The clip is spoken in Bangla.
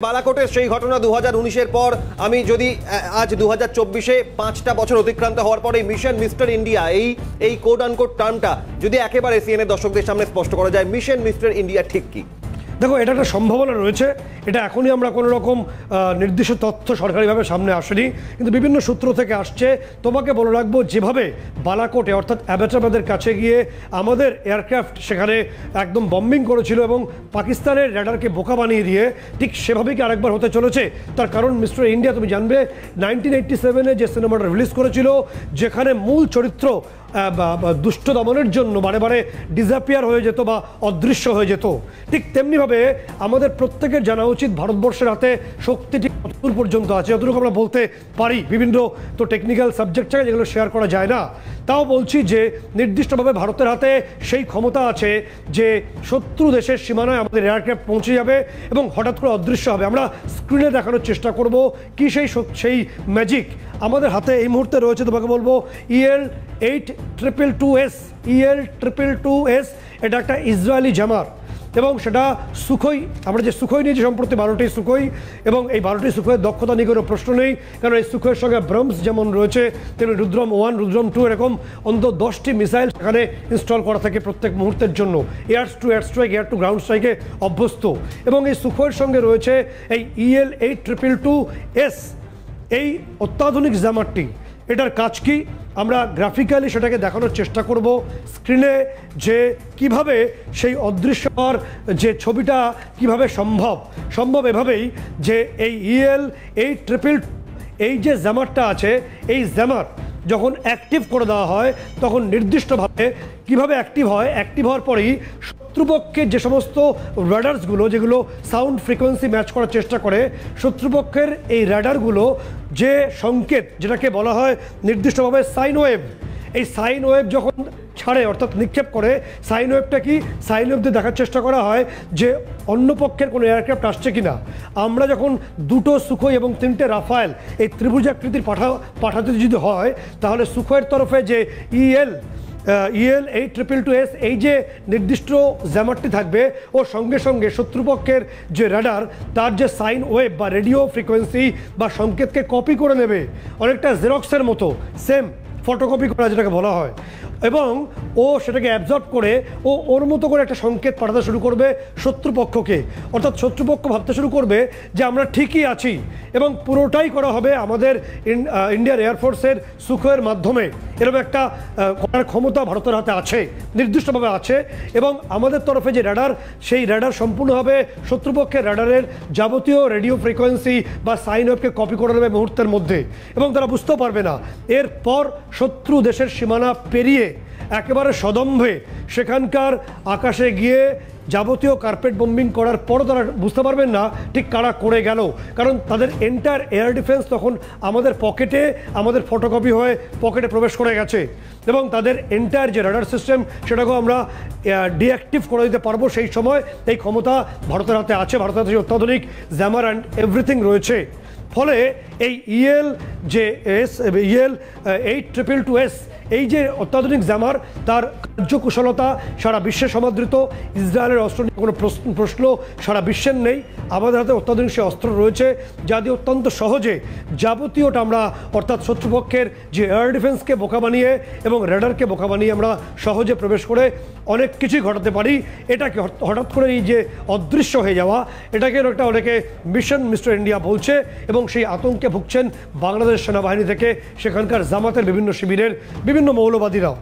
বালাকোটের সেই ঘটনা 2019-এর পর আমি যদি আজ 2024-এ 5টা বছর অতিক্রান্ত হওয়ার পরে মিশন মিস্টার ইন্ডিয়া এই কোড আনকোড টার্মটা যদি একেবারে সিএনএ দর্শকদের সামনে স্পষ্ট করা যায়, মিশন মিস্টার ইন্ডিয়া ঠিক কি? দেখো, এটা একটা সম্ভাবনা রয়েছে। এটা এখনই আমরা কোনো রকম নির্দিষ্ট তথ্য সরকারিভাবে সামনে আসেনি, কিন্তু বিভিন্ন সূত্র থেকে আসছে। তোমাকে বলে রাখবো, যেভাবে বালাকোটে অর্থাৎ অ্যাবাটাবাদের কাছে গিয়ে আমাদের এয়ারক্রাফট সেখানে একদম বম্বিং করেছিল এবং পাকিস্তানের র্যাডারকে বোকা বানিয়ে দিয়ে, ঠিক সেভাবেই কি আরেকবার হতে চলেছে। তার কারণ মিস্টার ইন্ডিয়া, তুমি জানবে 1987-এ যে সিনেমাটা রিলিজ করেছিল, যেখানে মূল চরিত্র দুষ্ট দমনের জন্য বারে বারে ডিসঅ্যাপিয়ার হয়ে যেত বা অদৃশ্য হয়ে যেত, ঠিক তেমনিভাবে আমাদের প্রত্যেকের জানা উচিত ভারতবর্ষের হাতে শক্তিটি কতদূর পর্যন্ত আছে। যতটুকু আমরা বলতে পারি, বিভিন্ন তো টেকনিক্যাল সাবজেক্ট থাকে যেগুলো শেয়ার করা যায় না, তাও বলছি যে নির্দিষ্টভাবে ভারতের হাতে সেই ক্ষমতা আছে যে শত্রু দেশের সীমানায় আমাদের এয়ারক্রাফট পৌঁছে যাবে এবং হঠাৎ করে অদৃশ্য হবে। আমরা স্ক্রিনে দেখানোর চেষ্টা করব কি সেই ম্যাজিক আমাদের হাতে এই মুহূর্তে রয়েছে। তোমাকে বলবো EL-8222S, EL-8222S, এটা একটা ইসরায়েলি জামার এবং সেটা সুখোই, আমরা যে সুখোই নিয়েছি সম্প্রতি 12টি সুখোই, এবং এই 12টি সুখোয়ের দক্ষতা নিয়ে কোনো প্রশ্ন নেই, কারণ এই সুখোয়ের সঙ্গে ব্রহ্মস যেমন রয়েছে তেমনি রুদ্রম 1, রুদ্রম 2 এরকম অন্তত 10টি মিসাইল সেখানে ইনস্টল করা থাকে প্রত্যেক মুহূর্তের জন্য। Air to air strike, air to ground স্ট্রাইকে অভ্যস্ত। এবং এই সুখোয়ের সঙ্গে রয়েছে এই EL-8222S, এই অত্যাধুনিক জামারটি। এটার কাজ কি আমরা গ্রাফিক্যালি সেটাকে দেখানোর চেষ্টা করব স্ক্রিনে, যে কিভাবে সেই অদৃশ্য হওয়ার যে ছবিটা কিভাবে সম্ভব এভাবেই যে এই EL-8222, এই যে জ্যামারটা আছে, এই জ্যামার যখন অ্যাক্টিভ করে দেওয়া হয় তখন নির্দিষ্টভাবে কিভাবে অ্যাক্টিভ হয়, অ্যাক্টিভ হওয়ার পরেই শত্রুপক্ষের যে সমস্ত র্যাডার্সগুলো যেগুলো সাউন্ড ফ্রিকোয়েন্সি ম্যাচ করার চেষ্টা করে, শত্রুপক্ষের এই র্যাডারগুলো যে সংকেত, যেটাকে বলা হয় নির্দিষ্টভাবে সাইন ওয়েভ, এই সাইন ওয়েভ যখন ছাড়ে অর্থাৎ নিক্ষেপ করে, সাইন ওয়েভটা কি, সাইন ওয়েভ দিয়ে দেখার চেষ্টা করা হয় যে অন্য পক্ষের কোনো এয়ারক্রাফট আসছে কিনা। আমরা যখন 2টো সুখোই এবং 3টে রাফায়েল এই ত্রিভুজাকৃতির পাঠাতে যদি হয়, তাহলে সুখোয়ের তরফে যে EL-8222S, এই যে নির্দিষ্ট জ্যামারটি থাকবে, ওর সঙ্গে সঙ্গে শত্রুপক্ষের যে র্যাডার তার যে সাইন ওয়েভ বা রেডিও ফ্রিকোয়েন্সি বা সংকেতকে কপি করে নেবে, অনেকটা জেরক্সের মতো, সেম ফটোকপি করা যেটাকে বলা হয়, এবং ও সেটাকে অ্যাবজর্ব করে ওর মতো করে একটা সংকেত পাঠাতে শুরু করবে শত্রুপক্ষকে। অর্থাৎ শত্রুপক্ষ ভাবতে শুরু করবে যে আমরা ঠিকই আছি, এবং পুরোটাই করা হবে আমাদের ইন্ডিয়ান এয়ারফোর্সের সুখোয়ের মাধ্যমে। এরকম একটা করার ক্ষমতা ভারতের হাতে আছে, নির্দিষ্টভাবে আছে। এবং আমাদের তরফে যে র্যাডার, সেই র্যাডার সম্পূর্ণভাবে শত্রুপক্ষের র্যাডারের যাবতীয় রেডিও ফ্রিকোয়েন্সি বা সাইন ওয়েভকে কপি করে নেবে মুহূর্তের মধ্যে, এবং তারা বুঝতেও পারবে না। এরপর শত্রু দেশের সীমানা পেরিয়ে একেবারে সদম্ভে সেখানকার আকাশে গিয়ে যাবতীয় কার্পেট বম্বিং করার পরও তারা বুঝতে পারবেন না ঠিক কারা করে গেল, কারণ তাদের এন্টায়ার এয়ার ডিফেন্স তখন আমাদের পকেটে, আমাদের ফটোকপি হয়ে পকেটে প্রবেশ করে গেছে, এবং তাদের এন্টায়ার যে রাডার সিস্টেম সেটাকেও আমরা ডিঅ্যাক্টিভ করে দিতে পারবো। সেই সময় এই ক্ষমতা ভারতের হাতে আছে, ভারতের হাতে অত্যাধুনিক জ্যামার অ্যান্ড এভরিথিং রয়েছে। ফলে এই EL-8222S, এই যে অত্যাধুনিক জ্যামার, তার কার্যকুশলতা সারা বিশ্বে সমাদৃত। ইসরায়েলের অস্ত্র নিয়ে কোনো প্রশ্ন সারা বিশ্বের নেই। আমাদের হাতে অত্যাধুনিক সে অস্ত্র রয়েছে, যা দিয়ে অত্যন্ত সহজে যাবতীয়টা আমরা, অর্থাৎ শত্রুপক্ষের যে এয়ার ডিফেন্সকে বোকা বানিয়ে এবং র্যাডারকে বোকা বানিয়ে আমরা সহজে প্রবেশ করে অনেক কিছুই ঘটাতে পারি। এটাকে হঠাৎ করে এই যে অদৃশ্য হয়ে যাওয়া, এটাকে অনেকে মিশন মিস্টার ইন্ডিয়া বলছে, এবং সেই আতঙ্কে ভুগছেন বাংলাদেশ সেনাবাহিনী থেকে সেখানকার জামাতের বিভিন্ন শিবিরের বিভিন্ন মৌলবাদীরাও।